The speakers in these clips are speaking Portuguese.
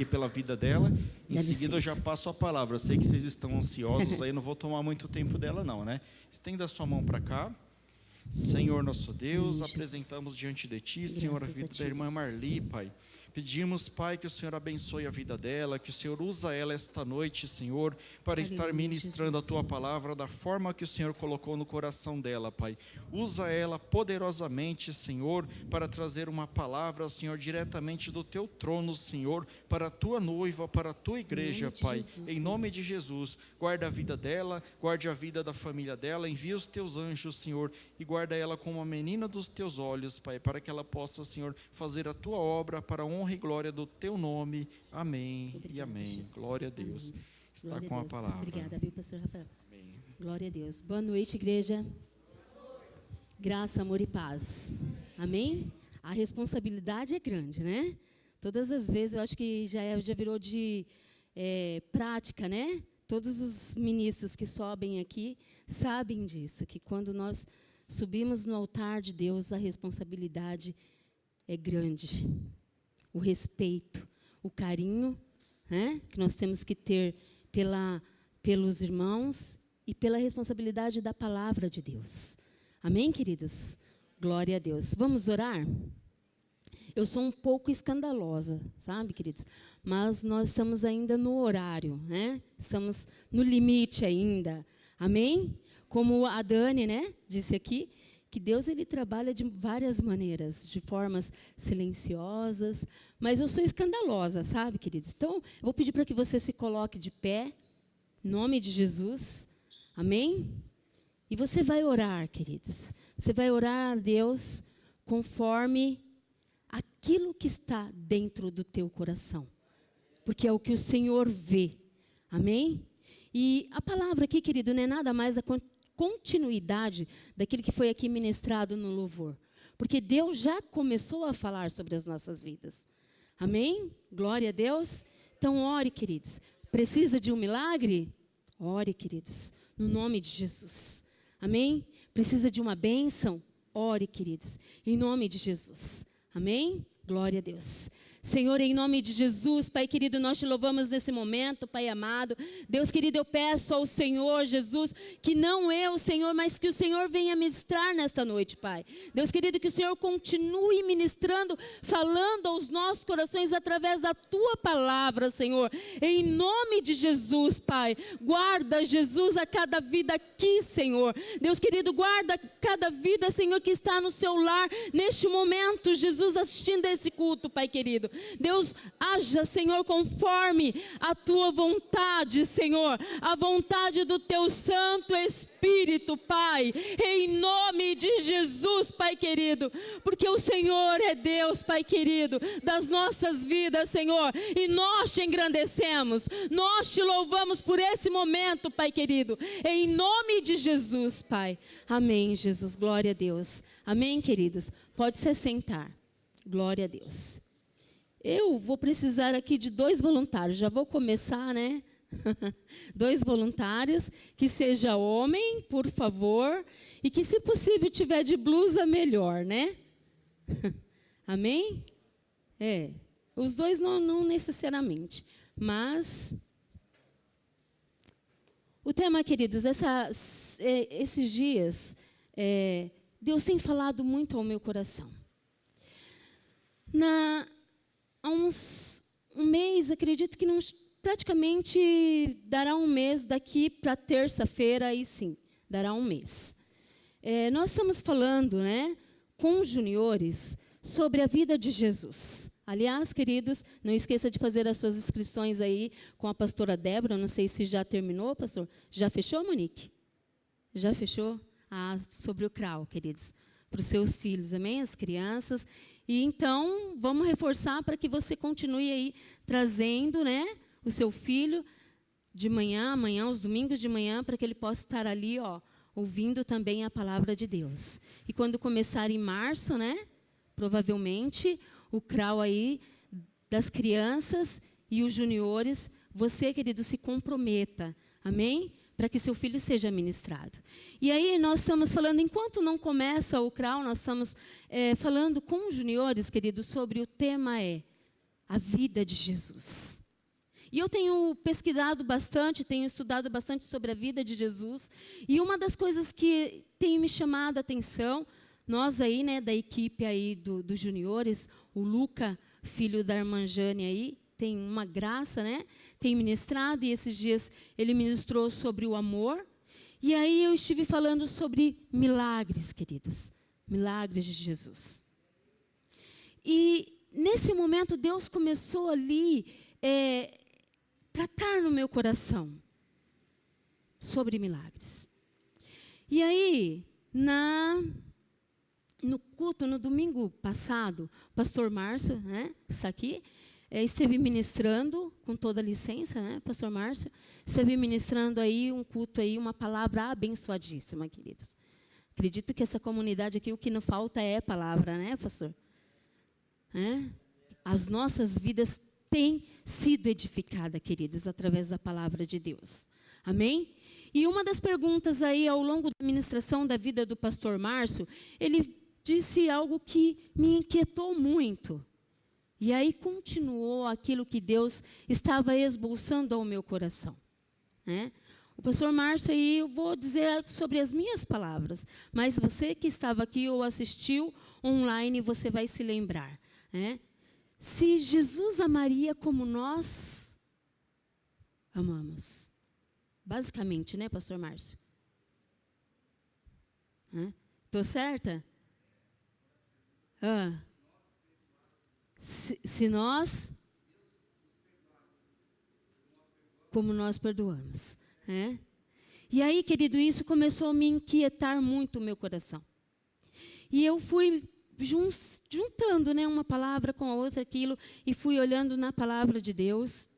pela vida dela. Em seguida eu já passo a palavra. Eu sei que vocês estão ansiosos aí, não vou tomar muito tempo dela não, né? Estenda a sua mão para cá. Senhor nosso Deus, apresentamos diante de Ti, Senhor, a vida da irmã Marli, Pai. Pedimos, Pai, que o Senhor abençoe a vida dela, que o Senhor usa ela esta noite, Senhor, para estar ministrando a Tua palavra da forma que o Senhor colocou no coração dela, Pai. Usa ela poderosamente, Senhor, para trazer uma palavra, Senhor, diretamente do Teu trono, Senhor, para a Tua noiva, para a Tua igreja, Pai. Em nome de Jesus, guarda a vida dela, guarde a vida da família dela, envia os Teus anjos, Senhor, e guarda ela como a menina dos Teus olhos, Pai, para que ela possa, Senhor, fazer a Tua obra para a honra e glória do Teu nome. Amém. Obrigada, e amém. Jesus. Glória a Deus. Amém. Está glória com a palavra. Obrigada, viu, pastor Rafael? Amém. Glória a Deus. Boa noite, igreja. Graça, amor e paz. Amém? A responsabilidade é grande, né? Todas as vezes, eu acho que já virou de prática, né? Todos os ministros que sobem aqui sabem disso, que quando nós subimos no altar de Deus, a responsabilidade é grande. O respeito, o carinho, né, que nós temos que ter pelos irmãos e pela responsabilidade da palavra de Deus. Amém, queridas? Glória a Deus. Vamos orar? Eu sou um pouco escandalosa, sabe, queridos? Mas nós estamos ainda no horário, né? Estamos no limite ainda. Amém? Como a Dani, né, disse aqui, que Deus ele trabalha de várias maneiras, de formas silenciosas, mas eu sou escandalosa, sabe, queridos? Então, eu vou pedir para que você se coloque de pé, em nome de Jesus, amém? E você vai orar, queridos. Você vai orar a Deus conforme aquilo que está dentro do teu coração, porque é o que o Senhor vê, amém? E a palavra aqui, querido, não é nada mais a continuidade daquilo que foi aqui ministrado no louvor. Porque Deus já começou a falar sobre as nossas vidas. Amém? Glória a Deus. Então, ore, queridos. Precisa de um milagre? Ore, queridos. No nome de Jesus. Amém? Precisa de uma bênção? Ore, queridos. Em nome de Jesus. Amém? Glória a Deus. Senhor, em nome de Jesus, Pai querido, nós te louvamos nesse momento, Pai amado. Deus querido, eu peço ao Senhor, Jesus, que não eu, Senhor, mas que o Senhor venha ministrar nesta noite, Pai. Deus querido, que o Senhor continue ministrando, falando aos nossos corações através da Tua palavra, Senhor. Em nome de Jesus, Pai. Guarda, Jesus, a cada vida aqui, Senhor. Deus querido, guarda cada vida, Senhor, que está no seu lar, neste momento, Jesus, assistindo a esse culto, Pai querido. Deus, haja, Senhor, conforme a Tua vontade, Senhor, a vontade do Teu Santo Espírito, Pai, em nome de Jesus, Pai querido, porque o Senhor é Deus, Pai querido, das nossas vidas, Senhor, e nós te engrandecemos, nós te louvamos por esse momento, Pai querido, em nome de Jesus, Pai. Amém, Jesus, glória a Deus. Amém, queridos, pode se sentar. Glória a Deus. Eu vou precisar aqui de 2 voluntários. Já vou começar, né? 2 voluntários. Que seja homem, por favor. E que, se possível, tiver de blusa, melhor, né? Amém? Os 2 não necessariamente. Mas o tema, queridos, esses dias, Deus tem falado muito ao meu coração. Há um mês, acredito que praticamente dará um mês daqui para terça-feira, aí sim, dará um mês. Nós estamos falando, né, com os juniores sobre a vida de Jesus. Aliás, queridos, não esqueça de fazer as suas inscrições aí com a pastora Débora. Não sei se já terminou, pastor. Já fechou, Monique? Já fechou? Sobre o CRAU, queridos. Para os seus filhos, amém? As crianças. E então, vamos reforçar para que você continue aí trazendo, né, o seu filho de manhã, os domingos de manhã, para que ele possa estar ali, ouvindo também a palavra de Deus. E quando começar em março, né, provavelmente, o CRAU aí das crianças e os juniores, você, querido, se comprometa, amém? Para que seu filho seja ministrado. E aí nós estamos falando, enquanto não começa o CRAU, nós estamos falando com os juniores, queridos, sobre o tema a vida de Jesus. E eu tenho pesquisado bastante, tenho estudado bastante sobre a vida de Jesus. E uma das coisas que tem me chamado a atenção, nós aí, né, da equipe aí dos juniores, o Luca, filho da irmã Jane aí, tem uma graça, né? Tem ministrado, e esses dias ele ministrou sobre o amor. E aí eu estive falando sobre milagres, queridos. Milagres de Jesus. E nesse momento Deus começou ali tratar no meu coração sobre milagres. E aí, no culto, no domingo passado, o pastor Márcio, né, que está aqui, esteve ministrando, com toda a licença, né, pastor Márcio, esteve ministrando aí um culto, aí, uma palavra abençoadíssima, queridos. Acredito que essa comunidade aqui, o que não falta é palavra, né, pastor? As nossas vidas têm sido edificadas, queridos, através da palavra de Deus. Amém? E uma das perguntas aí, ao longo da ministração da vida do pastor Márcio, ele disse algo que me inquietou muito. E aí continuou aquilo que Deus estava esboçando ao meu coração. Né? O pastor Márcio, aí eu vou dizer sobre as minhas palavras, mas você que estava aqui ou assistiu online, você vai se lembrar. Né? Se Jesus amaria como nós amamos. Basicamente, né, pastor Márcio? Estou certa? Se nós, como nós perdoamos. E aí, querido, isso começou a me inquietar muito o meu coração. E eu fui juntando, né, uma palavra com a outra, aquilo, e fui olhando na palavra de Deus.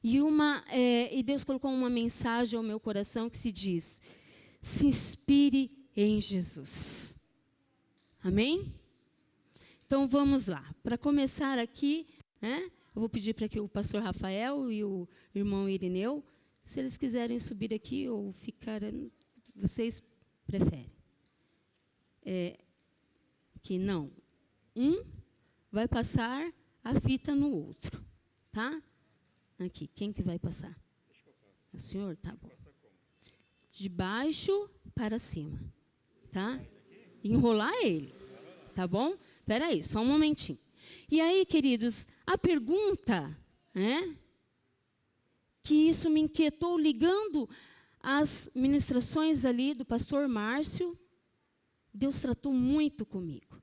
E Deus colocou uma mensagem ao meu coração que se diz: se inspire em Jesus. Amém? Então, vamos lá. Para começar aqui, eu vou pedir para que o pastor Rafael e o irmão Irineu, se eles quiserem subir aqui ou ficar, vocês preferem. Que não. Um vai passar a fita no outro. Tá? Aqui, quem que vai passar? Deixa que eu passo. O senhor? Tá bom. De baixo para cima. Tá? Enrolar ele. Tá bom? Espera aí, só um momentinho. E aí, queridos, a pergunta, que isso me inquietou, ligando as ministrações ali do pastor Márcio, Deus tratou muito comigo.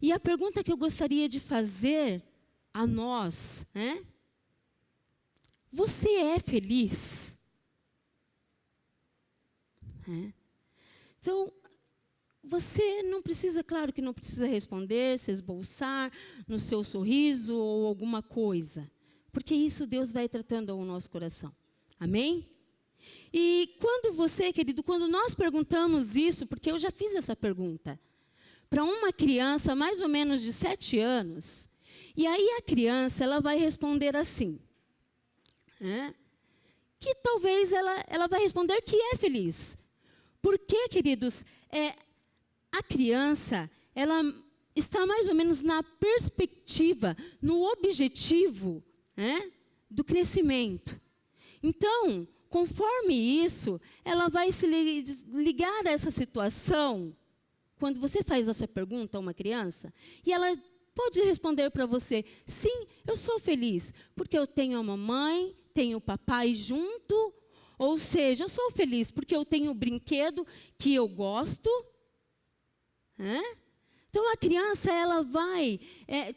E a pergunta que eu gostaria de fazer a nós, você é feliz? Então, você não precisa, claro que não precisa responder, se esboçar no seu sorriso ou alguma coisa. Porque isso Deus vai tratando ao nosso coração. Amém? E quando você, querido, quando nós perguntamos isso, porque eu já fiz essa pergunta, para uma criança mais ou menos de 7 anos, e aí a criança, ela vai responder assim, que talvez ela vai responder que é feliz. Porque, queridos, a criança, ela está mais ou menos na perspectiva, no objetivo, do crescimento. Então, conforme isso, ela vai se ligar a essa situação. Quando você faz essa pergunta a uma criança, e ela pode responder para você: sim, eu sou feliz, porque eu tenho a mamãe, tenho o papai junto, ou seja, eu sou feliz porque eu tenho o brinquedo que eu gosto. Então, a criança, ela vai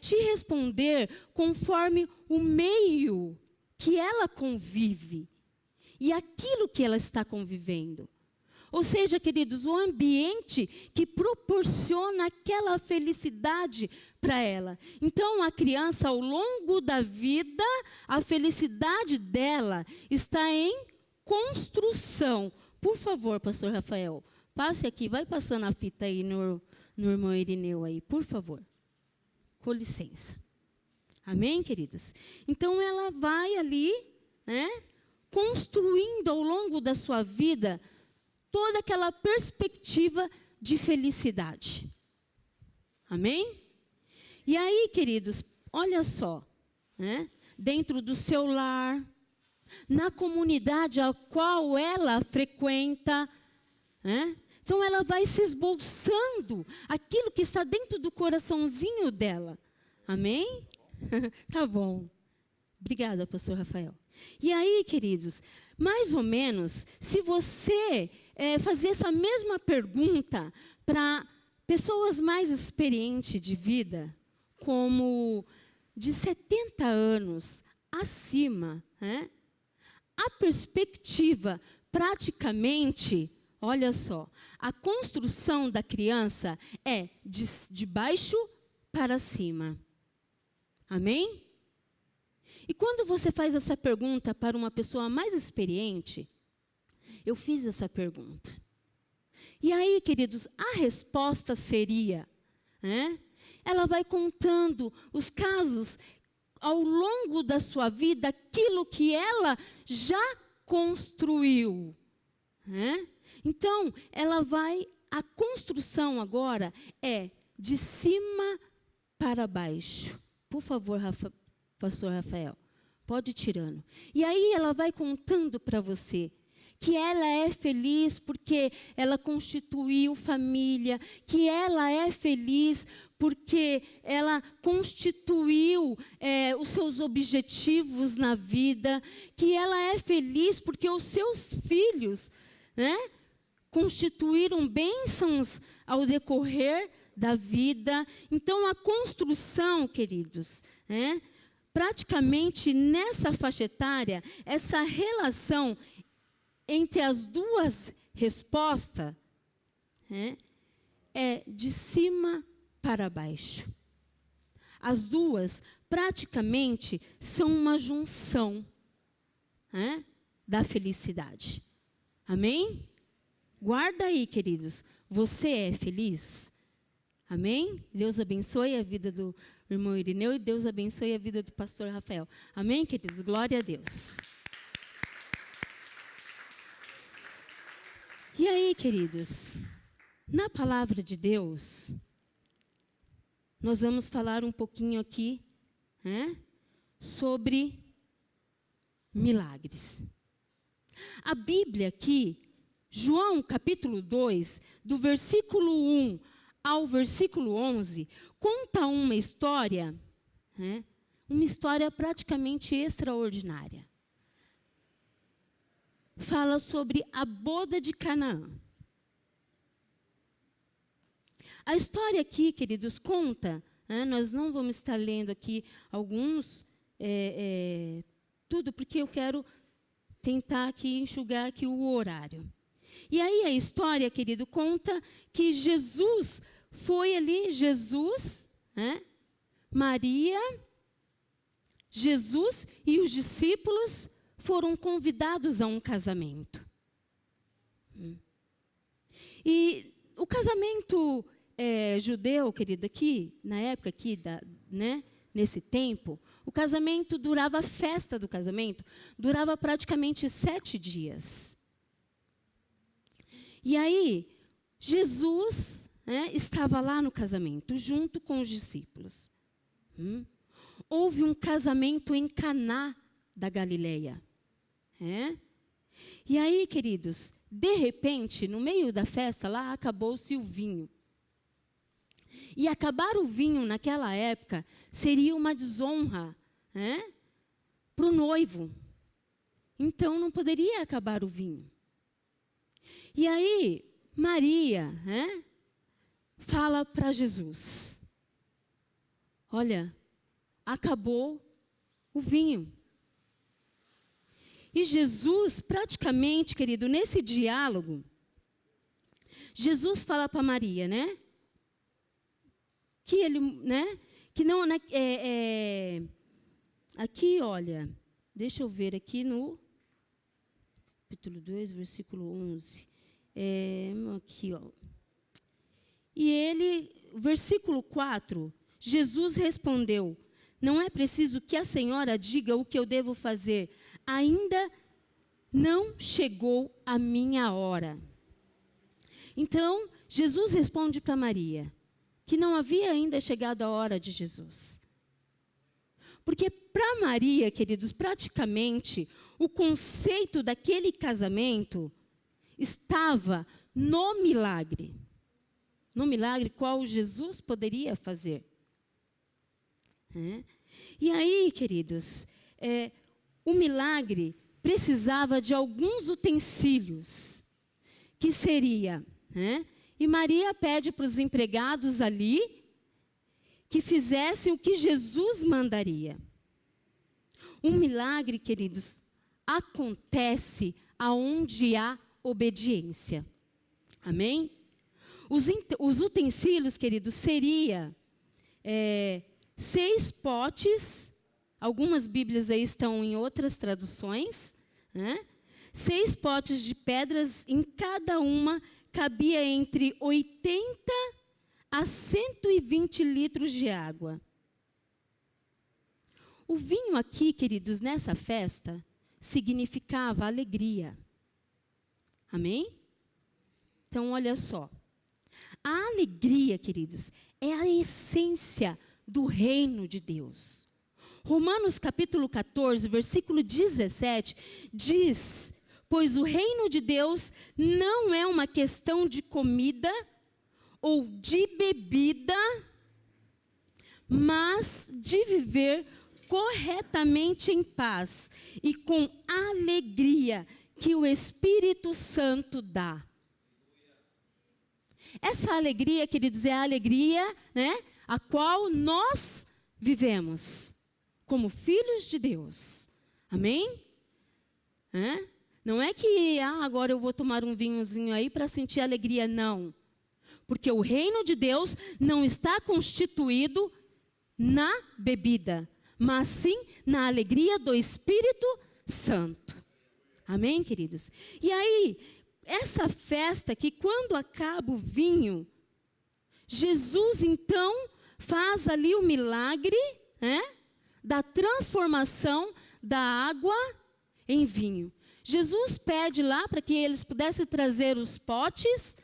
te responder conforme o meio que ela convive e aquilo que ela está convivendo. Ou seja, queridos, o ambiente que proporciona aquela felicidade para ela. Então, a criança, ao longo da vida, a felicidade dela está em construção. Por favor, pastor Rafael, passe aqui, vai passando a fita aí no irmão Irineu aí, por favor. Com licença. Amém, queridos? Então, ela vai ali, construindo ao longo da sua vida toda aquela perspectiva de felicidade. Amém? E aí, queridos, olha só, né? Dentro do seu lar, na comunidade a qual ela frequenta, né? Então, ela vai se esboçando aquilo que está dentro do coraçãozinho dela. Amém? Tá bom. Obrigada, pastor Rafael. E aí, queridos, mais ou menos, se você fazer essa mesma pergunta para pessoas mais experientes de vida, como de 70 anos acima, né? A perspectiva praticamente, olha só, a construção da criança é de baixo para cima. Amém? E quando você faz essa pergunta para uma pessoa mais experiente, eu fiz essa pergunta. E aí, queridos, a resposta seria, né? Ela vai contando os casos ao longo da sua vida, aquilo que ela já construiu, né? Então, a construção agora é de cima para baixo. Por favor, pastor Rafael, pode ir tirando. E aí ela vai contando para você que ela é feliz porque ela constituiu família, que ela é feliz porque ela constituiu os seus objetivos na vida, que ela é feliz porque os seus filhos, né, constituíram bênçãos ao decorrer da vida. Então, a construção, queridos, né, praticamente nessa faixa etária, essa relação entre as duas respostas, né, é de cima para baixo. As duas praticamente são uma junção, né, da felicidade. Amém? Guarda aí, queridos. Você é feliz? Amém? Deus abençoe a vida do irmão Irineu e Deus abençoe a vida do pastor Rafael. Amém, queridos? Glória a Deus. E aí, queridos, na palavra de Deus, nós vamos falar um pouquinho aqui, né, sobre milagres. A Bíblia aqui, João capítulo 2, do versículo 1 ao versículo 11, conta uma história, né, uma história praticamente extraordinária. Fala sobre a boda de Canaã. A história aqui, queridos, conta, né, nós não vamos estar lendo aqui alguns, tudo, porque eu quero tentar aqui enxugar aqui o horário. E aí a história, querido, conta que Jesus foi ali, né, Maria, Jesus e os discípulos foram convidados a um casamento. E o casamento judeu, querido, aqui, na época aqui, né, nesse tempo, o casamento durava, a festa do casamento, durava praticamente 7 dias. E aí, Jesus, né, estava lá no casamento, junto com os discípulos. Houve um casamento em Caná da Galileia. E aí, queridos, de repente, no meio da festa, lá acabou-se o vinho. E acabar o vinho naquela época seria uma desonra, né, para o noivo. Então, não poderia acabar o vinho. E aí, Maria, né, fala para Jesus: olha, acabou o vinho. E Jesus, praticamente, querido, nesse diálogo, Jesus fala para Maria, né, que ele, né, que não, aqui, olha, deixa eu ver aqui no capítulo 2, versículo 11. Aqui, ó. E ele, versículo 4, Jesus respondeu: não é preciso que a senhora diga o que eu devo fazer. Ainda não chegou a minha hora. Então, Jesus responde para Maria que não havia ainda chegado a hora de Jesus. Porque para Maria, queridos, praticamente, o conceito daquele casamento estava no milagre. No milagre qual Jesus poderia fazer. E aí, queridos, o milagre precisava de alguns utensílios, que seria, e Maria pede para os empregados ali, que fizessem o que Jesus mandaria. Um milagre, queridos, acontece aonde há obediência. Amém? Os utensílios, queridos, seria 6 potes, algumas Bíblias aí estão em outras traduções, 6 potes de pedras, em cada uma cabia entre 80 a 120 litros de água. O vinho aqui, queridos, nessa festa, significava alegria. Amém? Então, olha só. A alegria, queridos, é a essência do reino de Deus. Romanos capítulo 14, versículo 17, diz: pois o reino de Deus não é uma questão de comida ou de bebida, mas de viver corretamente em paz e com alegria que o Espírito Santo dá. Essa alegria, queridos, é a alegria, a qual nós vivemos como filhos de Deus. Amém? Não é que agora eu vou tomar um vinhozinho aí para sentir alegria, não. Porque o reino de Deus não está constituído na bebida, mas sim na alegria do Espírito Santo. Amém, queridos? E aí, essa festa que quando acaba o vinho, Jesus então faz ali o milagre, da transformação da água em vinho. Jesus pede lá para que eles pudessem trazer os potes,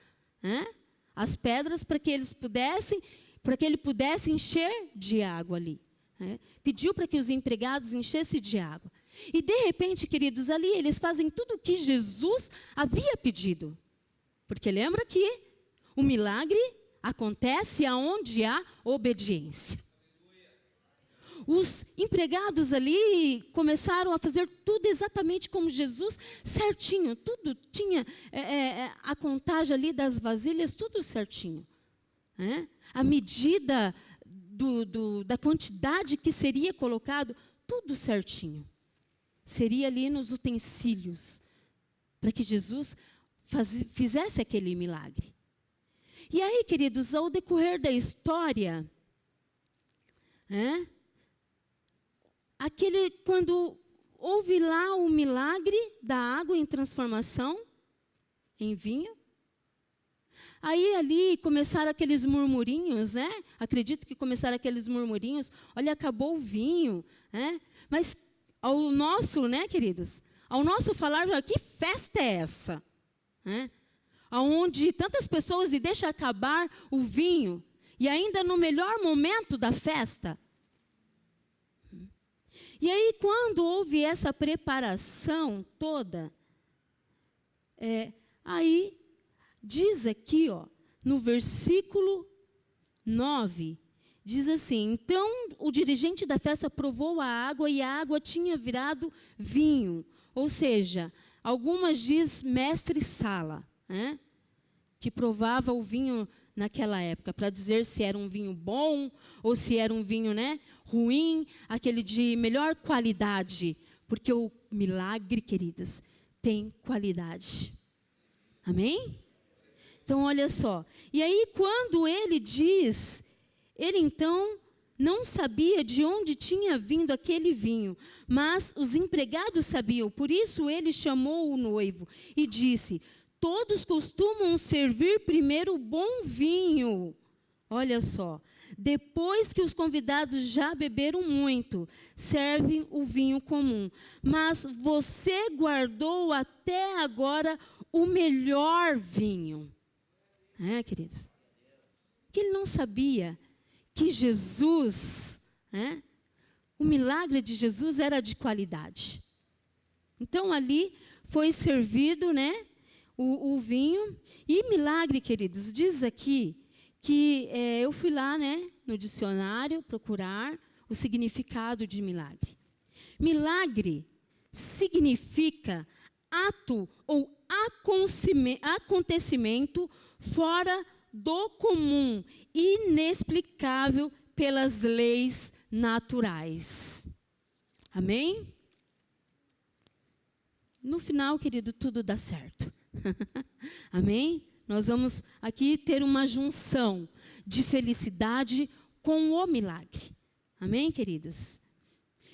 as pedras, para que ele pudesse encher de água ali. Pediu para que os empregados enchessem de água. E de repente, queridos, ali eles fazem tudo o que Jesus havia pedido. Porque lembra que o milagre acontece aonde há obediência. Os empregados ali começaram a fazer tudo exatamente como Jesus, certinho. Tudo tinha a contagem ali das vasilhas, tudo certinho. A medida da quantidade que seria colocado, tudo certinho. Seria ali nos utensílios, para que Jesus fizesse aquele milagre. E aí, queridos, ao decorrer da história, quando houve lá o milagre da água em transformação em vinho, aí ali começaram aqueles murmurinhos, Acredito que começaram aqueles murmurinhos, olha, acabou o vinho, Mas ao nosso, queridos, ao nosso falar, que festa é essa? Onde tantas pessoas e deixam acabar o vinho, e ainda no melhor momento da festa. E aí, quando houve essa preparação toda, aí diz aqui, no versículo 9, diz assim: então o dirigente da festa provou a água e a água tinha virado vinho. Ou seja, algumas diz mestre Sala, que provava o vinho naquela época, para dizer se era um vinho bom ou se era um vinho ruim, aquele de melhor qualidade. Porque o milagre, queridos, tem qualidade. Amém? Então, olha só. E aí, quando ele diz... Ele, então, não sabia de onde tinha vindo aquele vinho, mas os empregados sabiam. Por isso, ele chamou o noivo e disse: todos costumam servir primeiro o bom vinho. Olha só. Depois que os convidados já beberam muito, servem o vinho comum. Mas você guardou até agora o melhor vinho. Queridos? Que ele não sabia que Jesus o milagre de Jesus era de qualidade. Então, ali foi servido, né, o vinho. E milagre, queridos, diz aqui que eu fui lá, né, no dicionário procurar o significado de milagre. Milagre significa ato ou acontecimento fora do comum, inexplicável pelas leis naturais. Amém? No final, querido, tudo dá certo. Amém? Nós vamos aqui ter uma junção de felicidade com o milagre. Amém, queridos?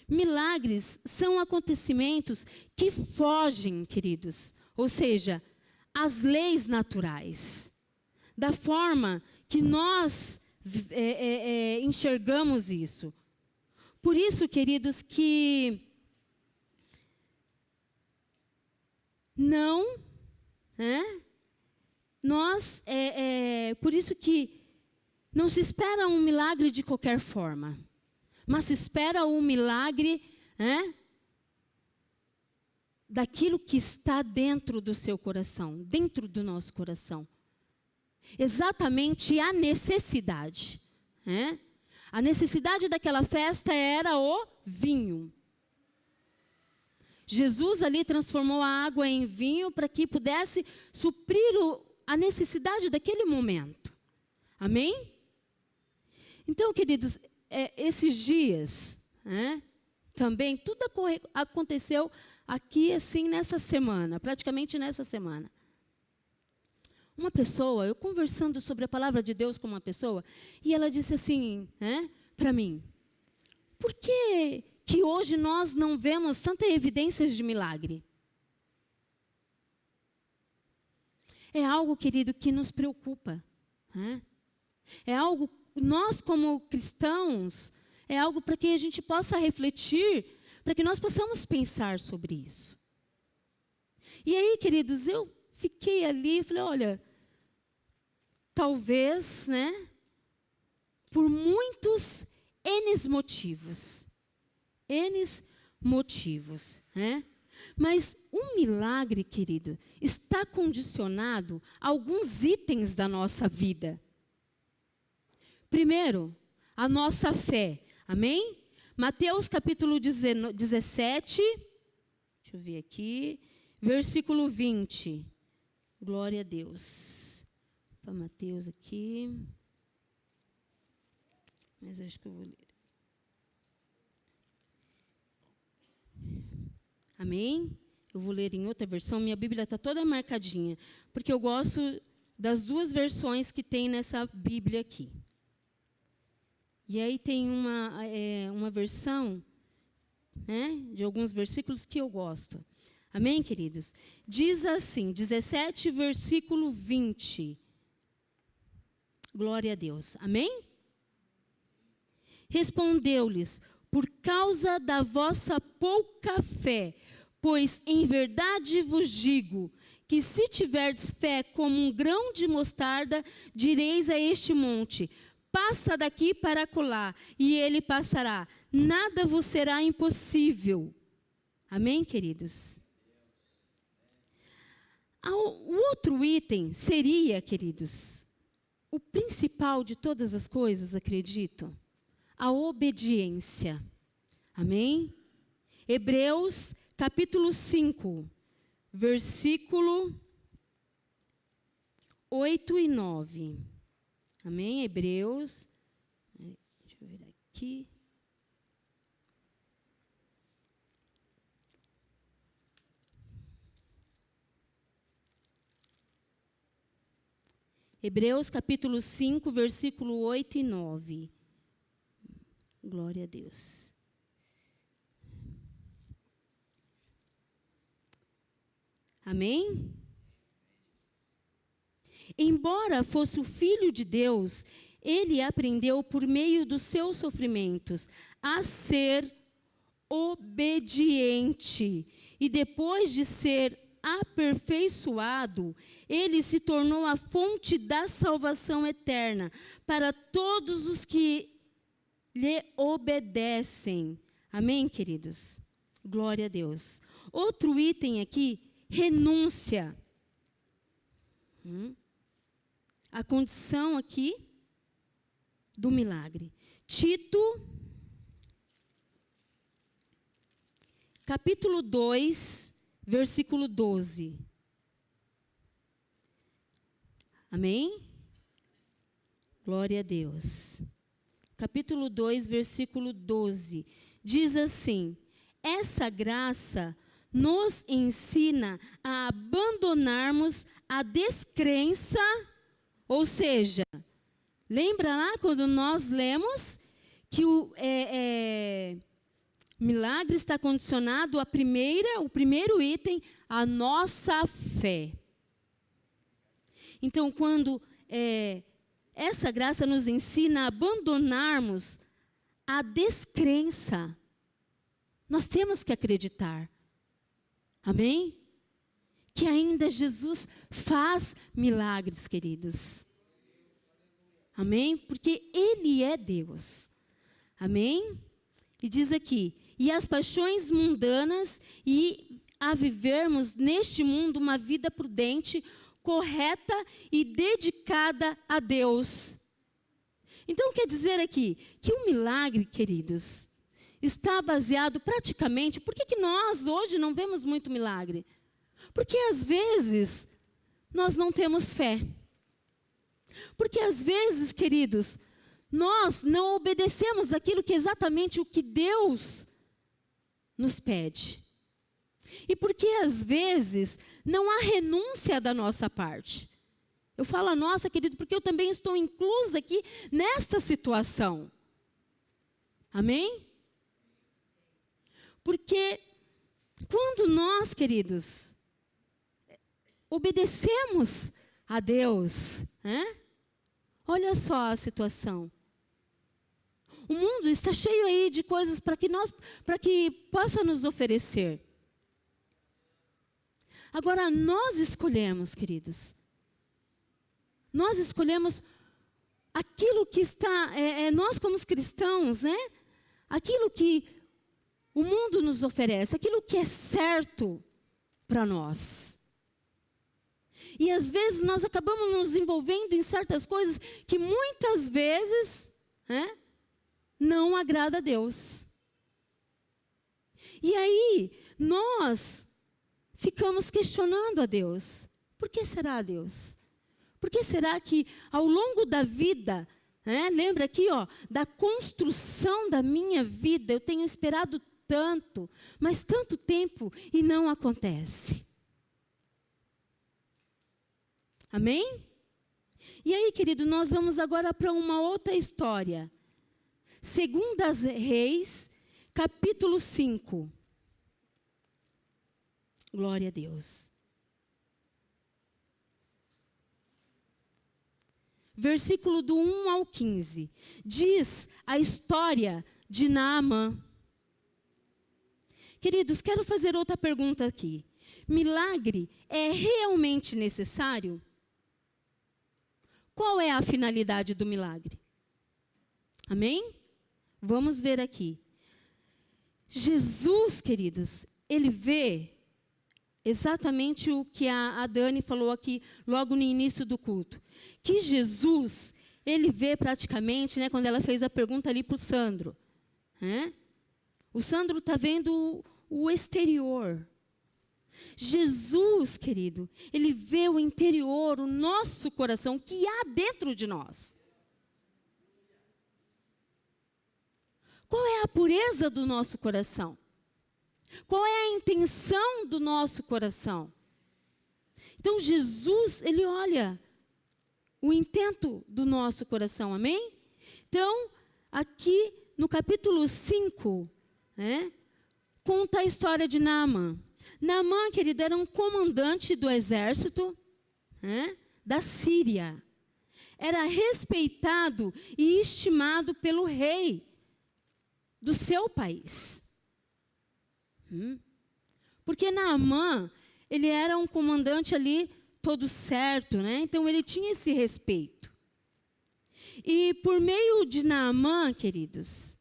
Milagres são acontecimentos que fogem, queridos, ou seja, às leis naturais, da forma que nós enxergamos isso. Por isso, queridos, que não, por isso que não se espera um milagre de qualquer forma, mas se espera um milagre daquilo que está dentro do seu coração, dentro do nosso coração. Exatamente a necessidade. A necessidade daquela festa era o vinho. Jesus ali transformou a água em vinho para que pudesse suprir a necessidade daquele momento. Amém? Então, queridos, esses dias, também, tudo aconteceu aqui, assim, nessa semana, praticamente nessa semana. Uma pessoa, eu conversando sobre a palavra de Deus com uma pessoa, e ela disse assim, para mim, por que hoje nós não vemos tantas evidências de milagre? É algo, querido, que nos preocupa. É algo, nós como cristãos, é algo para que a gente possa refletir, para que nós possamos pensar sobre isso. E aí, queridos, eu fiquei ali e falei, olha, talvez, por muitos N motivos, mas um milagre, querido, está condicionado a alguns itens da nossa vida. Primeiro, a nossa fé, amém? Mateus capítulo 17, deixa eu ver aqui, versículo 20. Glória a Deus. Para Mateus aqui. Mas acho que eu vou ler. Amém? Eu vou ler em outra versão. Minha Bíblia está toda marcadinha, porque eu gosto das duas versões que tem nessa Bíblia aqui. E aí tem uma versão, de alguns versículos que eu gosto. Amém, queridos? Diz assim, 17, versículo 20. Glória a Deus. Amém? Respondeu-lhes, por causa da vossa pouca fé, pois em verdade vos digo, que se tiverdes fé como um grão de mostarda, direis a este monte, passa daqui para acolá, e ele passará. Nada vos será impossível. Amém, queridos? O outro item seria, queridos, o principal de todas as coisas, acredito, a obediência. Amém? Hebreus, capítulo 5, versículo 8 e 9. Amém? Hebreus. Deixa eu ver aqui. Hebreus capítulo 5, versículo 8 e 9. Glória a Deus. Amém? Embora fosse o Filho de Deus, ele aprendeu por meio dos seus sofrimentos a ser obediente. E depois de ser aperfeiçoado, ele se tornou a fonte da salvação eterna para todos os que lhe obedecem. Amém, queridos? Glória a Deus. Outro item aqui, renúncia. A condição aqui do milagre. Tito, capítulo 2, versículo 12. Amém? Glória a Deus. Capítulo 2, versículo 12. Diz assim: essa graça nos ensina a abandonarmos a descrença, ou seja, lembra lá quando nós lemos que o milagre está condicionado o primeiro item, a nossa fé. Então, quando essa graça nos ensina a abandonarmos a descrença, nós temos que acreditar. Amém? Que ainda Jesus faz milagres, queridos. Amém? Porque Ele é Deus. Amém? E diz aqui, e as paixões mundanas e a vivermos neste mundo uma vida prudente, correta e dedicada a Deus. Então, quer dizer aqui que o milagre, queridos, está baseado praticamente... Por que nós hoje não vemos muito milagre? Porque às vezes nós não temos fé. Porque às vezes, queridos, nós não obedecemos aquilo que exatamente o que Deus nos pede. E porque às vezes não há renúncia da nossa parte. Eu falo a nossa, querido, porque eu também estou inclusa aqui nesta situação. Amém? Porque quando nós, queridos, obedecemos a Deus, olha só a situação. O mundo está cheio aí de coisas para que possa nos oferecer. Agora, nós escolhemos, queridos. Nós escolhemos aquilo que está, nós como cristãos, aquilo que o mundo nos oferece, aquilo que é certo para nós. E às vezes nós acabamos nos envolvendo em certas coisas que muitas vezes não agrada a Deus. E aí nós ficamos questionando a Deus. Por que será, Deus? Por que será que ao longo da vida, lembra aqui, da construção da minha vida, eu tenho esperado tanto, mas tanto tempo e não acontece? Amém? E aí, querido, nós vamos agora para uma outra história. 2 Reis, capítulo 5. Glória a Deus. Versículo do 1 ao 15. Diz a história de Naamã. Queridos, quero fazer outra pergunta aqui. Milagre é realmente necessário? Qual é a finalidade do milagre? Amém? Vamos ver aqui. Jesus, queridos, ele vê exatamente o que a Dani falou aqui logo no início do culto. Que Jesus, ele vê praticamente, quando ela fez a pergunta ali para o Sandro. O Sandro está vendo o exterior. Jesus, querido, ele vê o interior, o nosso coração, o que há dentro de nós. Qual é a pureza do nosso coração? Qual é a intenção do nosso coração? Então, Jesus, ele olha o intento do nosso coração, amém? Então, aqui no capítulo 5, conta a história de Naamã. Naamã, querido, era um comandante do exército da Síria. Era respeitado e estimado pelo rei do seu país. Porque Naamã, ele era um comandante ali todo certo, Então ele tinha esse respeito. E por meio de Naamã, queridos,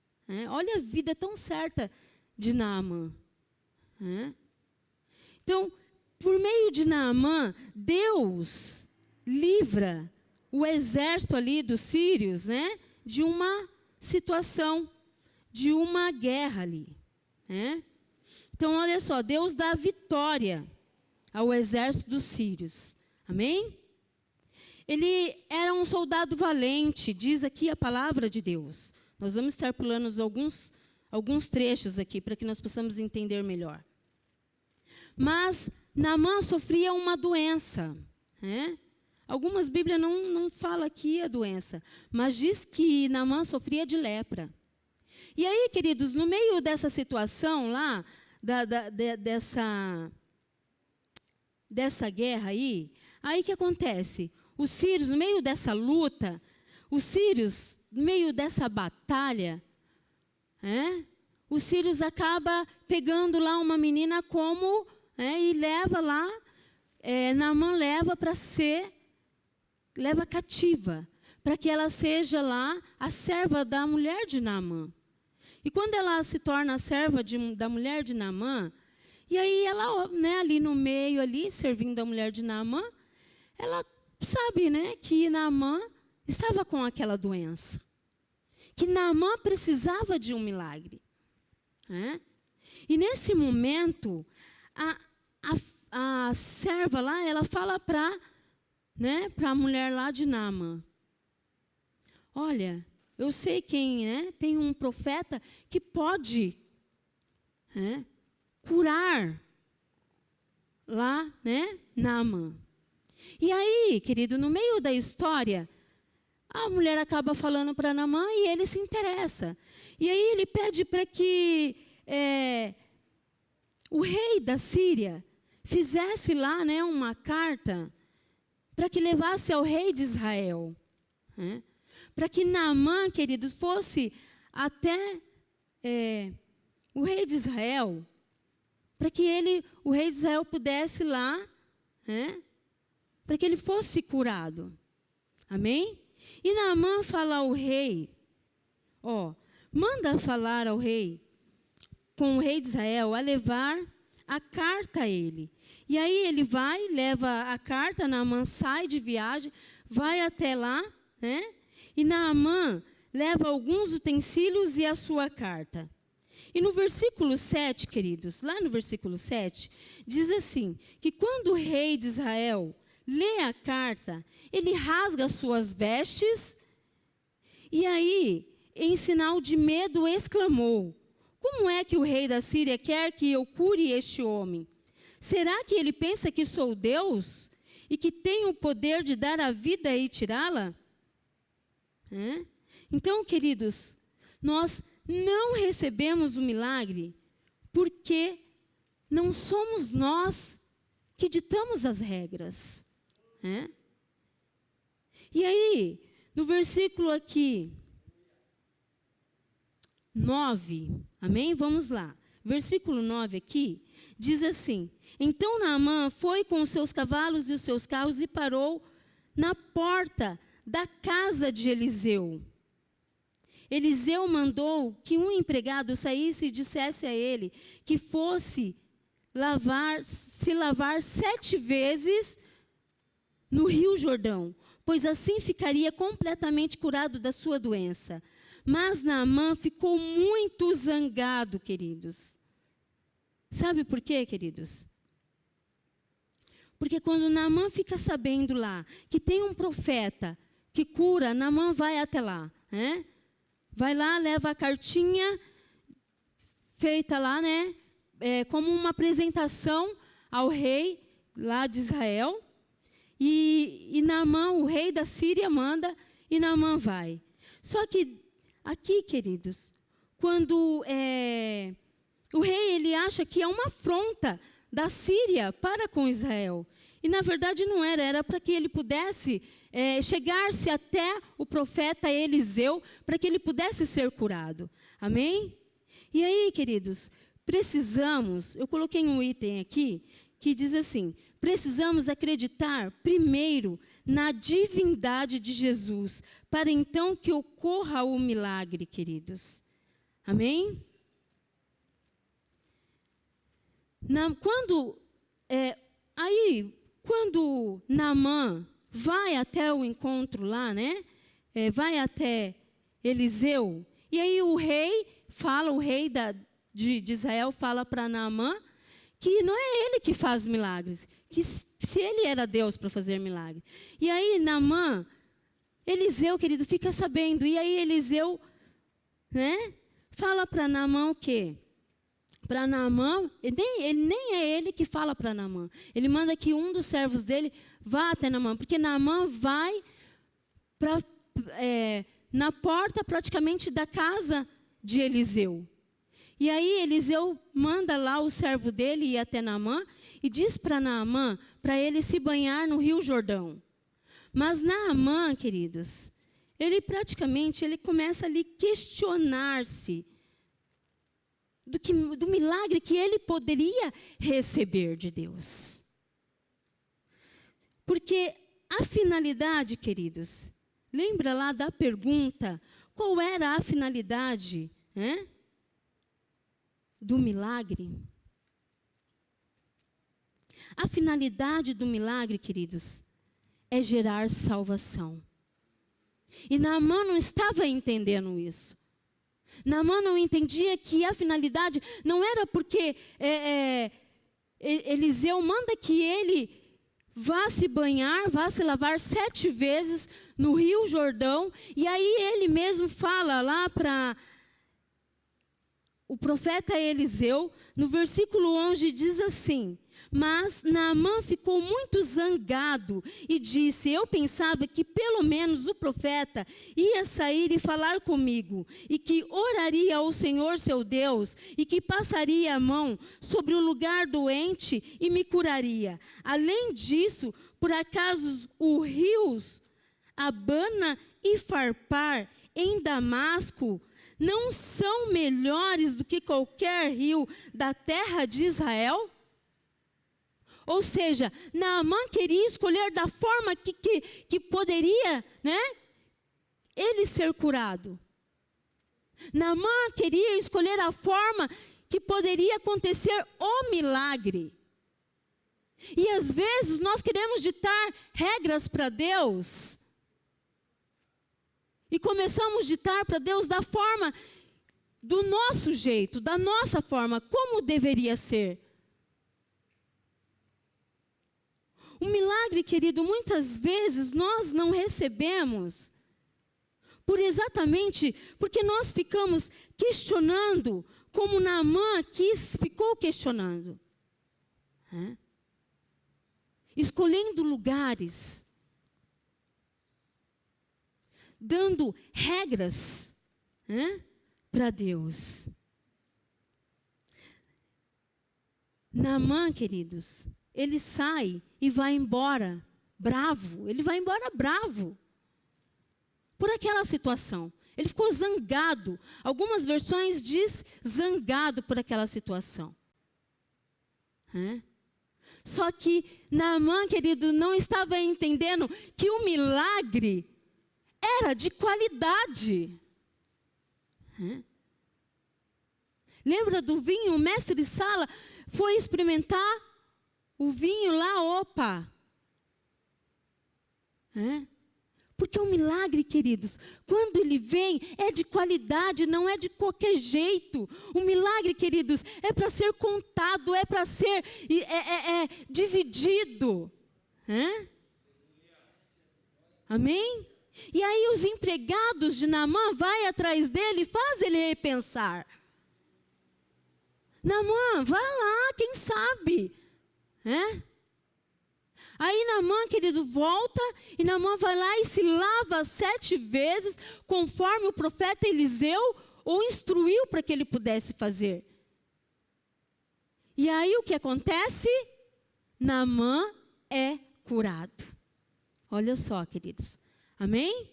Olha a vida tão certa de Naamã. Então, por meio de Naamã, Deus livra o exército ali dos sírios, de uma situação, de uma guerra ali. Então, olha só, Deus dá vitória ao exército dos sírios. Amém? Ele era um soldado valente, diz aqui a palavra de Deus. Nós vamos estar pulando alguns trechos aqui, para que nós possamos entender melhor. Mas Naamã sofria uma doença. Algumas Bíblias não falam aqui a doença, mas diz que Naamã sofria de lepra. E aí, queridos, no meio dessa situação lá, dessa guerra aí que acontece? Os sírios, no meio dessa luta, os sírios, no meio dessa batalha, os sírios acabam pegando lá uma menina e leva lá, Naamã leva cativa, para que ela seja lá a serva da mulher de Naamã. E quando ela se torna a serva da mulher de Naamã, e aí ela, ali no meio, ali, servindo a mulher de Naamã, ela sabe, que Naamã estava com aquela doença. Que Naamã precisava de um milagre. E nesse momento, a serva lá, ela fala para a mulher lá de Naamã: olha, eu sei quem, tem um profeta que pode curar lá, Naamã. E aí, querido, no meio da história, a mulher acaba falando para Naamã e ele se interessa. E aí ele pede para que o rei da Síria fizesse lá, uma carta para que levasse ao rei de Israel. Para que Naamã, queridos, fosse até o rei de Israel, para que o rei de Israel pudesse lá, para que ele fosse curado. Amém? E Naamã fala ao rei, manda falar ao rei, com o rei de Israel, a levar a carta a ele. E aí ele vai, leva a carta, Naamã sai de viagem, vai até lá, e Naamã leva alguns utensílios e a sua carta. E no versículo 7, queridos, lá no versículo 7, diz assim, que quando o rei de Israel lê a carta, ele rasga suas vestes, e aí, em sinal de medo, exclamou: como é que o rei da Síria quer que eu cure este homem? Será que ele pensa que sou Deus e que tenho o poder de dar a vida e tirá-la? Então, queridos, nós não recebemos o milagre porque não somos nós que ditamos as regras. E aí, no versículo aqui 9, amém? Vamos lá. Versículo 9 aqui, diz assim: então Naamã foi com os seus cavalos e os seus carros e parou na porta da casa de Eliseu. Eliseu mandou que um empregado saísse e dissesse a ele que fosse se lavar 7 vezes no Rio Jordão, pois assim ficaria completamente curado da sua doença. Mas Naamã ficou muito zangado, queridos. Sabe por quê, queridos? Porque quando Naamã fica sabendo lá que tem um profeta que cura, Naamã vai até lá, vai lá, leva a cartinha feita lá, como uma apresentação ao rei lá de Israel. E Naamã, o rei da Síria, manda e Naamã vai. Só que aqui, queridos, quando o rei ele acha que é uma afronta da Síria para com Israel. E na verdade não era, era para que ele pudesse chegar-se até o profeta Eliseu, para que ele pudesse ser curado. Amém? E aí, queridos, precisamos, eu coloquei um item aqui, que diz assim: precisamos acreditar primeiro na divindade de Jesus, para então que ocorra o milagre, queridos. Amém? Quando Naamã vai até o encontro lá, né? Vai até Eliseu, e aí o rei de Israel fala para Naamã que não é ele que faz milagres, que se ele era Deus para fazer milagre. E aí Naamã, Eliseu, querido, fica sabendo, e aí Eliseu, né, fala para Naamã o quê? Para Naamã, nem é ele que fala para Naamã, ele manda que um dos servos dele vá até Naamã, porque Naamã vai na porta praticamente da casa de Eliseu. E aí Eliseu manda lá o servo dele ir até Naamã e diz para Naamã para ele se banhar no Rio Jordão. Mas Naamã, queridos, ele começa ali a questionar-se do milagre que ele poderia receber de Deus. Porque a finalidade, queridos, lembra lá da pergunta, qual era a finalidade, né, do milagre? A finalidade do milagre, queridos, é gerar salvação. E Naamã não estava entendendo isso. Naamã não entendia que a finalidade não era porque Eliseu manda que ele vá se banhar, vá se lavar 7 vezes no Rio Jordão, e aí ele mesmo fala lá para o profeta Eliseu, no versículo 11 diz assim: mas Naamã ficou muito zangado e disse: eu pensava que pelo menos o profeta ia sair e falar comigo, e que oraria ao Senhor seu Deus, e que passaria a mão sobre o lugar doente e me curaria. Além disso, por acaso os rios Abana e Farpar em Damasco não são melhores do que qualquer rio da terra de Israel? Ou seja, Naamã queria escolher da forma que poderia, né, ele ser curado. Naamã queria escolher a forma que poderia acontecer o milagre. E às vezes nós queremos ditar regras para Deus. E começamos a ditar para Deus da forma, do nosso jeito, da nossa forma, como deveria ser. O milagre, querido, muitas vezes nós não recebemos exatamente porque nós ficamos questionando, como Naamã ficou questionando. Escolhendo lugares, dando regras para Deus. Naamã, queridos, ele sai e vai embora bravo. Ele vai embora bravo por aquela situação. Ele ficou zangado. Algumas versões diz zangado por aquela situação. Só que Naamã, querido, não estava entendendo que o milagre era de qualidade. Lembra do vinho? O mestre Sala foi experimentar o vinho lá, opa. Porque o milagre, queridos, quando ele vem, é de qualidade, não é de qualquer jeito. O milagre, queridos, é para ser contado, é para ser dividido. Amém? E aí os empregados de Naamã vai atrás dele e faz ele repensar. Naamã, vai lá, quem sabe? Aí Naamã, querido, volta, e Naamã vai lá e se lava 7 vezes, conforme o profeta Eliseu o instruiu para que ele pudesse fazer. E aí o que acontece? Naamã é curado. Olha só, queridos. Amém?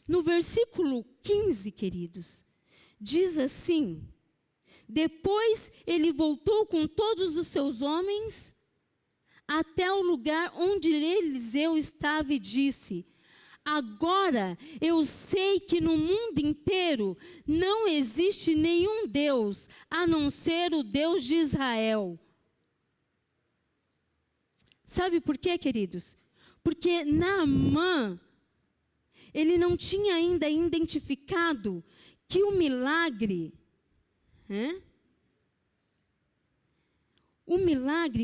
No versículo 15, queridos, diz assim: depois ele voltou com todos os seus homens até o lugar onde Eliseu estava e disse: agora eu sei que no mundo inteiro não existe nenhum Deus a não ser o Deus de Israel. Sabe por quê, queridos? Porque Naamã, ele não tinha ainda identificado que o milagre,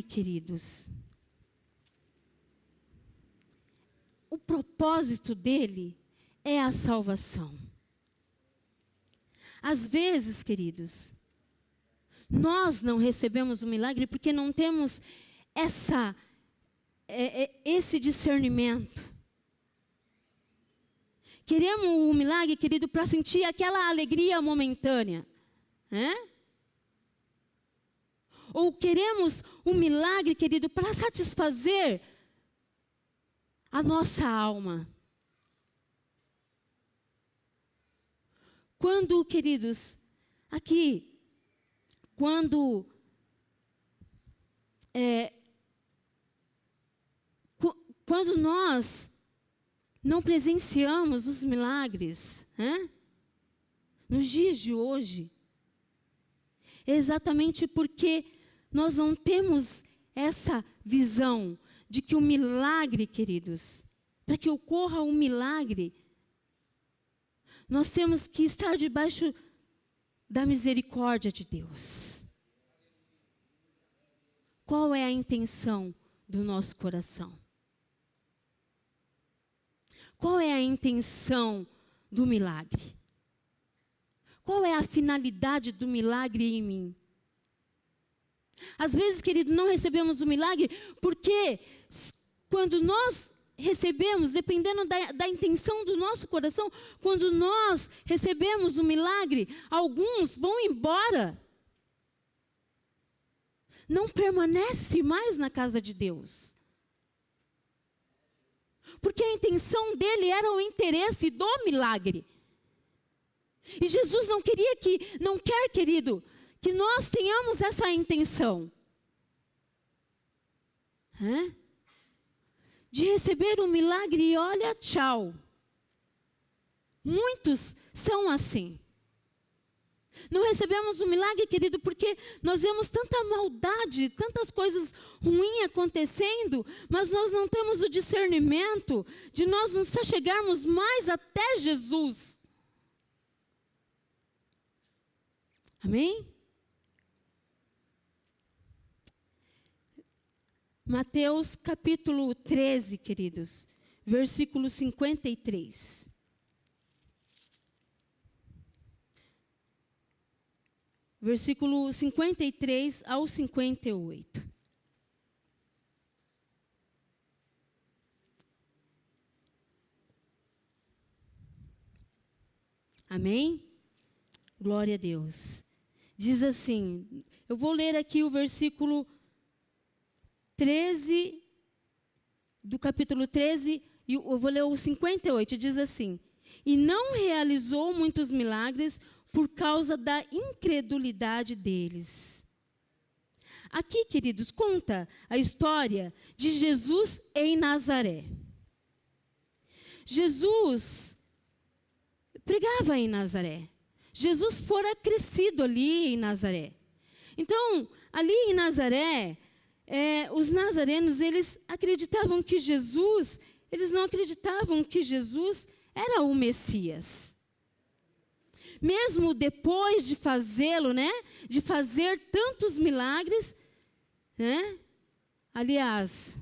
queridos, o propósito dele é a salvação. Às vezes, queridos, nós não recebemos o milagre porque não temos esse discernimento. Queremos o milagre, querido, para sentir aquela alegria momentânea. Ou queremos o milagre, querido, para satisfazer a nossa alma. Quando, queridos, aqui, quando nós não presenciamos os milagres, nos dias de hoje, é exatamente porque nós não temos essa visão de que o milagre, queridos, para que ocorra um milagre, nós temos que estar debaixo da misericórdia de Deus. Qual é a intenção do nosso coração? Qual é a intenção do milagre? Qual é a finalidade do milagre em mim? Às vezes, querido, não recebemos o milagre porque quando nós recebemos, dependendo da intenção do nosso coração, quando nós recebemos o milagre, alguns vão embora. Não permanece mais na casa de Deus. Porque a intenção dele era o interesse do milagre. E Jesus não quer, querido, que nós tenhamos essa intenção. De receber um milagre e olha, tchau. Muitos são assim. Não recebemos o milagre, querido, porque nós vemos tanta maldade, tantas coisas ruins acontecendo, mas nós não temos o discernimento de nós nos chegarmos mais até Jesus. Amém? Mateus capítulo 13, queridos, versículo 53. Versículo 53 ao 58. Amém? Glória a Deus. Diz assim, eu vou ler aqui o versículo 13, do capítulo 13, e eu vou ler o 58, diz assim: e não realizou muitos milagres por causa da incredulidade deles. Aqui, queridos, conta a história de Jesus em Nazaré. Jesus pregava em Nazaré. Jesus fora crescido ali em Nazaré. Então, ali em Nazaré, os nazarenos, eles acreditavam que Jesus, eles não acreditavam que Jesus era o Messias. Mesmo depois de fazê-lo, de fazer tantos milagres, aliás,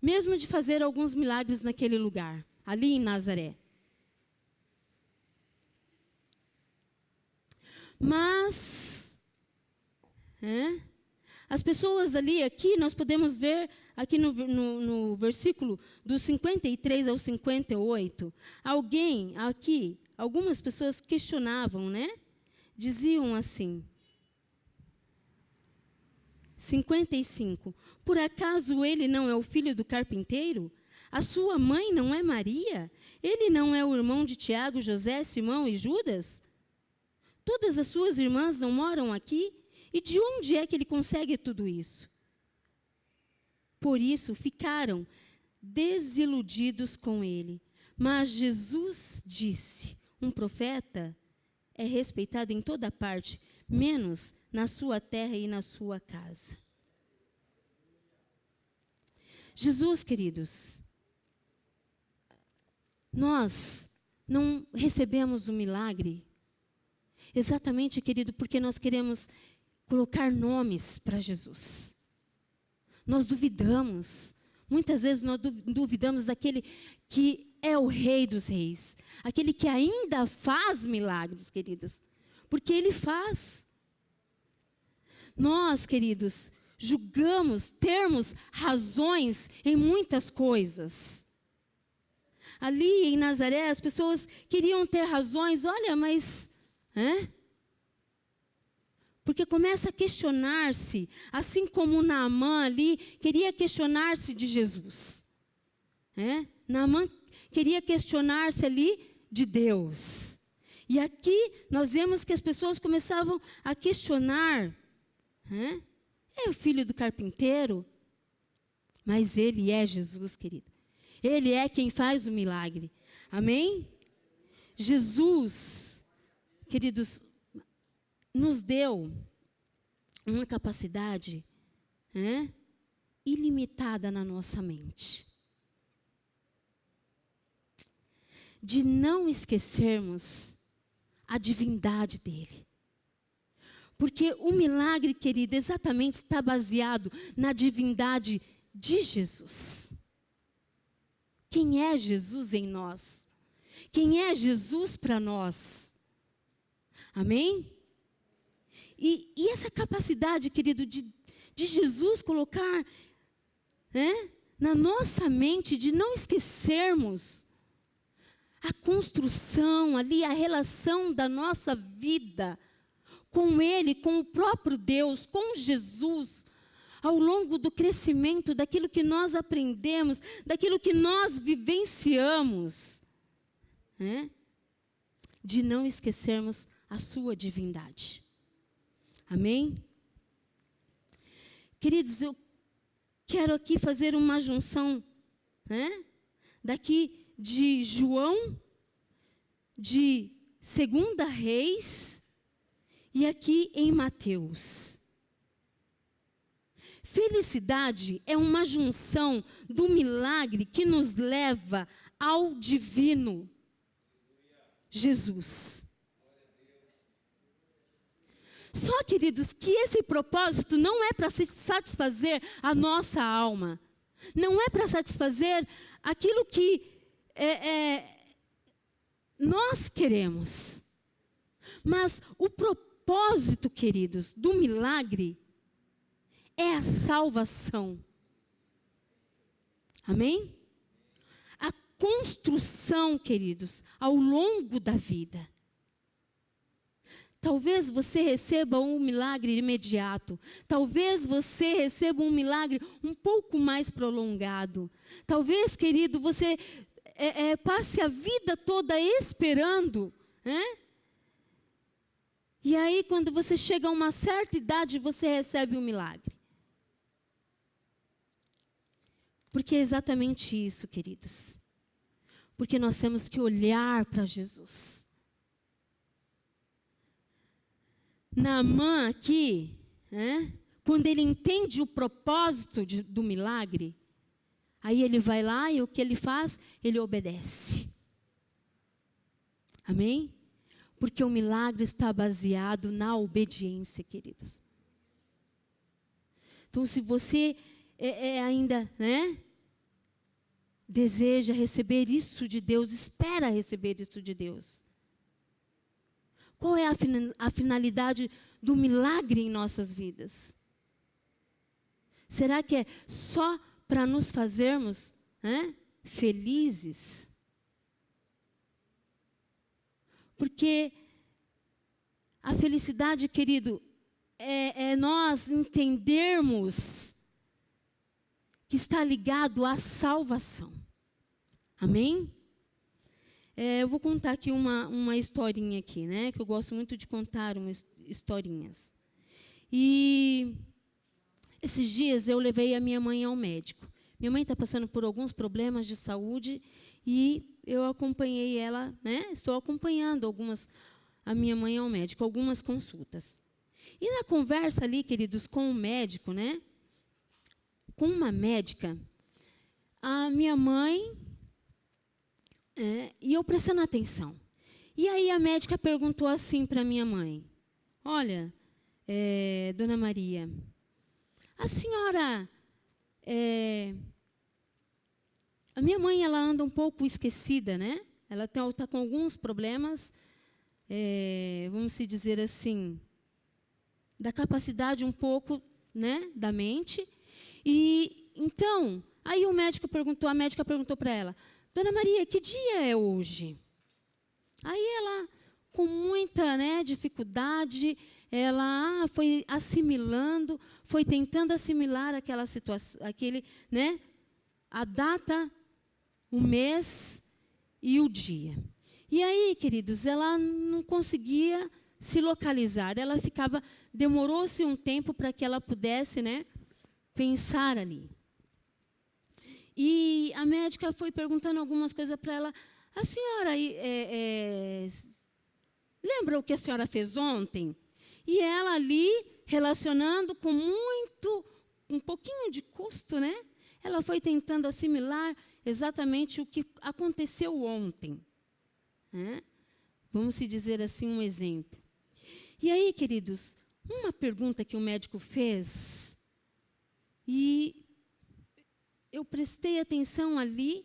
mesmo de fazer alguns milagres naquele lugar, ali em Nazaré. Mas, as pessoas ali, aqui, nós podemos ver, aqui no versículo do 53 ao 58, algumas pessoas questionavam, diziam assim, 55, por acaso ele não é o filho do carpinteiro? A sua mãe não é Maria? Ele não é o irmão de Tiago, José, Simão e Judas? Todas as suas irmãs não moram aqui? E de onde é que ele consegue tudo isso? por isso ficaram desiludidos com ele. Mas Jesus disse: um profeta é respeitado em toda parte, menos na sua terra e na sua casa. Jesus, queridos, nós não recebemos o milagre exatamente, querido, porque nós queremos colocar nomes para Jesus. Nós duvidamos. Muitas vezes nós duvidamos daquele que é o Rei dos Reis, aquele que ainda faz milagres, queridos, porque Ele faz. Nós, queridos, julgamos termos razões em muitas coisas. Ali em Nazaré, as pessoas queriam ter razões, olha, mas... Porque começa a questionar-se, assim como Naamã ali queria questionar-se de Jesus. Naamã queria questionar-se ali de Deus. E aqui nós vemos que as pessoas começavam a questionar. É o filho do carpinteiro? Mas ele é Jesus, querido. Ele é quem faz o milagre. Amém? Jesus, queridos, nos deu uma capacidade ilimitada na nossa mente. De não esquecermos a divindade dele. Porque o milagre, querido, exatamente está baseado na divindade de Jesus. Quem é Jesus em nós? Quem é Jesus para nós? Amém? E essa capacidade, querido, de Jesus colocar na nossa mente, de não esquecermos a construção ali, a relação da nossa vida com Ele, com o próprio Deus, com Jesus, ao longo do crescimento daquilo que nós aprendemos, daquilo que nós vivenciamos, de não esquecermos a sua divindade. Amém? Queridos, eu quero aqui fazer uma junção, daqui de João, de 2 Reis, e aqui em Mateus. Felicidade é uma junção do milagre que nos leva ao divino Jesus. Só, queridos, que esse propósito não é para satisfazer a nossa alma. Não é para satisfazer aquilo que nós queremos. Mas o propósito, queridos, do milagre é a salvação. Amém? A construção, queridos, ao longo da vida. Talvez você receba um milagre imediato. Talvez você receba um milagre um pouco mais prolongado. Talvez, querido, você passe a vida toda esperando. E aí, quando você chega a uma certa idade, você recebe um milagre. Porque é exatamente isso, queridos. Porque nós temos que olhar para Jesus. Naamã aqui, quando ele entende o propósito do milagre, aí ele vai lá e o que ele faz? Ele obedece. Amém? Porque o milagre está baseado na obediência, queridos. Então, se você ainda, deseja receber isso de Deus, espera receber isso de Deus. Qual é a finalidade do milagre em nossas vidas? Será que é só para nos fazermos felizes? Porque a felicidade, querido, é nós entendermos que está ligado à salvação. Amém? Eu vou contar aqui uma historinha aqui, que eu gosto muito de contar umas historinhas. E esses dias eu levei a minha mãe ao médico. Minha mãe está passando por alguns problemas de saúde e eu acompanhei ela, né? Estou acompanhando a minha mãe ao médico, algumas consultas. E na conversa ali, queridos, com o médico, né? Com uma médica, a minha mãe, e eu prestando atenção. E aí a médica perguntou assim para minha mãe: olha, Dona Maria, a senhora... a minha mãe, ela anda um pouco esquecida, né? Ela está com alguns problemas, vamos se dizer assim, da capacidade um pouco, né, da mente. E então, aí a médica perguntou para ela: Dona Maria, que dia é hoje? Aí ela, com muita, né, dificuldade, ela foi assimilando, foi tentando assimilar aquela situação, né, a data, o mês e o dia. E aí, queridos, ela não conseguia se localizar. Ela demorou-se um tempo para que ela pudesse, né, pensar ali. E a médica foi perguntando algumas coisas para ela. A senhora lembra o que a senhora fez ontem? E ela ali, relacionando com um pouquinho de custo, né? Ela foi tentando assimilar exatamente o que aconteceu ontem. Né? Vamos se dizer assim, um exemplo. E aí, queridos, uma pergunta que o médico fez, e eu prestei atenção ali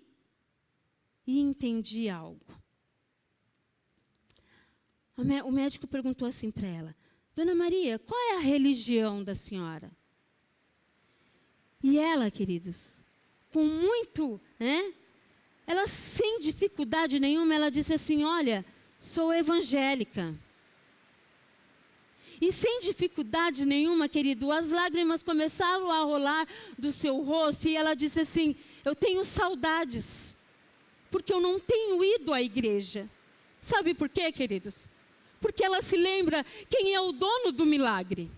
e entendi algo. O médico perguntou assim para ela: Dona Maria, qual é a religião da senhora? E ela, queridos, com muito, né? Ela sem dificuldade nenhuma, ela disse assim: olha, sou evangélica. E sem dificuldade nenhuma, querido, as lágrimas começaram a rolar do seu rosto e ela disse assim: eu tenho saudades, porque eu não tenho ido à igreja. Sabe por quê, queridos? Porque ela se lembra quem é o dono do milagre.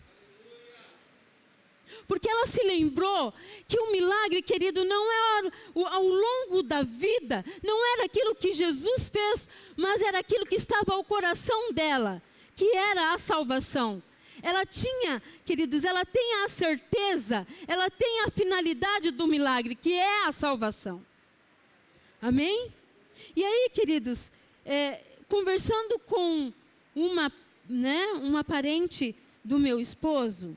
Porque ela se lembrou que o milagre, querido, não era ao longo da vida, não era aquilo que Jesus fez, mas era aquilo que estava ao coração dela, que era a salvação. Ela tinha, queridos, ela tem a certeza, ela tem a finalidade do milagre, que é a salvação. Amém? E aí, queridos, conversando com uma parente do meu esposo,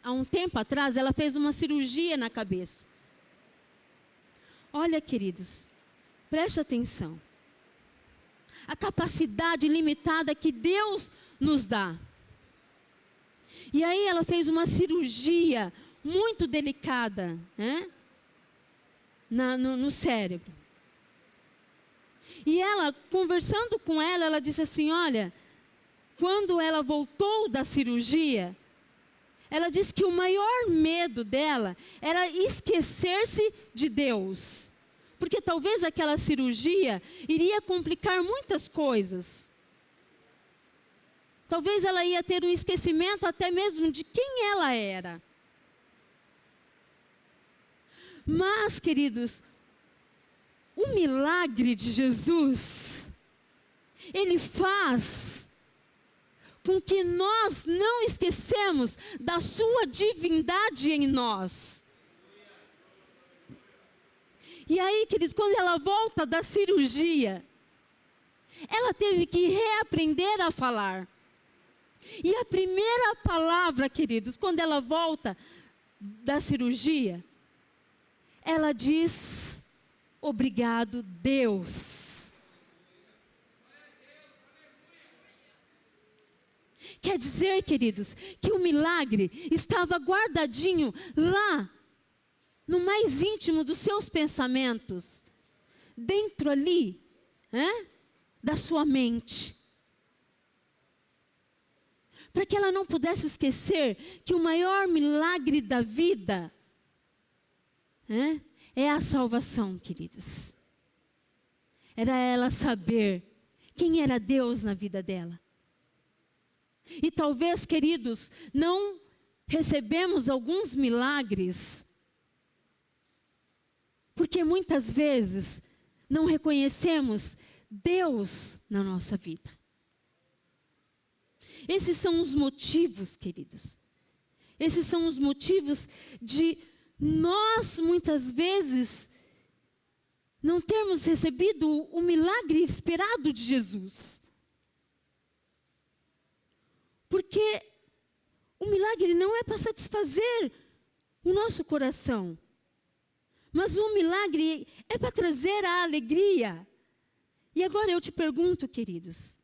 há um tempo atrás, ela fez uma cirurgia na cabeça. Olha, queridos, preste atenção. A capacidade limitada que Deus nos dá. E aí ela fez uma cirurgia muito delicada, né? No cérebro. E ela, conversando com ela, ela disse assim: olha, quando ela voltou da cirurgia, ela disse que o maior medo dela era esquecer-se de Deus. Porque talvez aquela cirurgia iria complicar muitas coisas. Talvez ela ia ter um esquecimento até mesmo de quem ela era. Mas, queridos, o milagre de Jesus, ele faz com que nós não esquecemos da sua divindade em nós. E aí, queridos, quando ela volta da cirurgia, ela teve que reaprender a falar. E a primeira palavra, queridos, quando ela volta da cirurgia, ela diz: obrigado, Deus. Quer dizer, queridos, que o milagre estava guardadinho lá, no mais íntimo dos seus pensamentos, dentro ali, da sua mente. Para que ela não pudesse esquecer que o maior milagre da vida é a salvação, queridos. Era ela saber quem era Deus na vida dela. E talvez, queridos, não recebemos alguns milagres porque muitas vezes não reconhecemos Deus na nossa vida. Esses são os motivos, queridos. Esses são os motivos de nós, muitas vezes, não termos recebido o milagre esperado de Jesus. Porque o milagre não é para satisfazer o nosso coração, mas o milagre é para trazer a alegria. E agora eu te pergunto, queridos,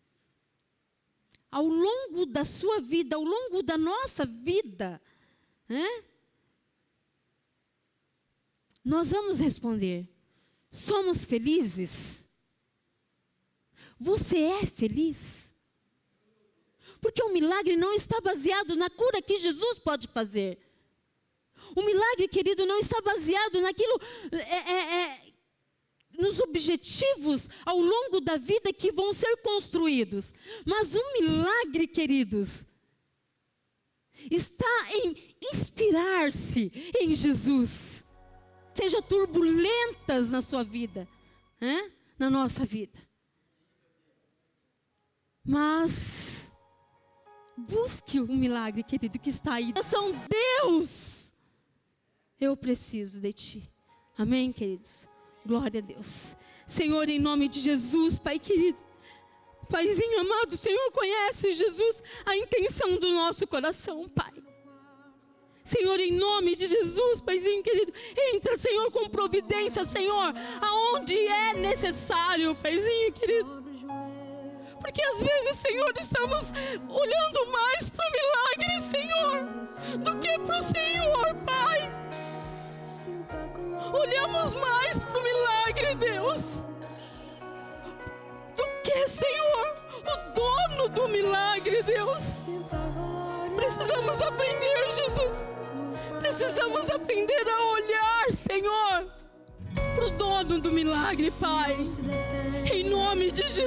ao longo da sua vida, ao longo da nossa vida, nós vamos responder: somos felizes? Você é feliz? Porque o milagre não está baseado na cura que Jesus pode fazer. O milagre, querido, não está baseado naquilo, nos objetivos ao longo da vida que vão ser construídos. Mas o milagre, queridos, está em inspirar-se em Jesus. Seja turbulentas na sua vida, na nossa vida. Mas busque o milagre, querido, que está aí. São Deus, eu preciso de ti. Amém, queridos? Glória a Deus. Senhor, em nome de Jesus, Pai querido, Paizinho amado, o Senhor conhece, Jesus, a intenção do nosso coração, Pai. Senhor, em nome de Jesus, Paizinho querido, entra, Senhor, com providência, Senhor, aonde é necessário, Paizinho querido. Porque às vezes, Senhor, estamos olhando mais para o milagre, Senhor, do que para o Senhor, Pai. Olhamos mais para o milagre, Deus, do que, Senhor, o dono do milagre, Deus. Precisamos aprender, Jesus. Precisamos aprender a olhar, Senhor, para o dono do milagre, Pai. Em nome de Jesus.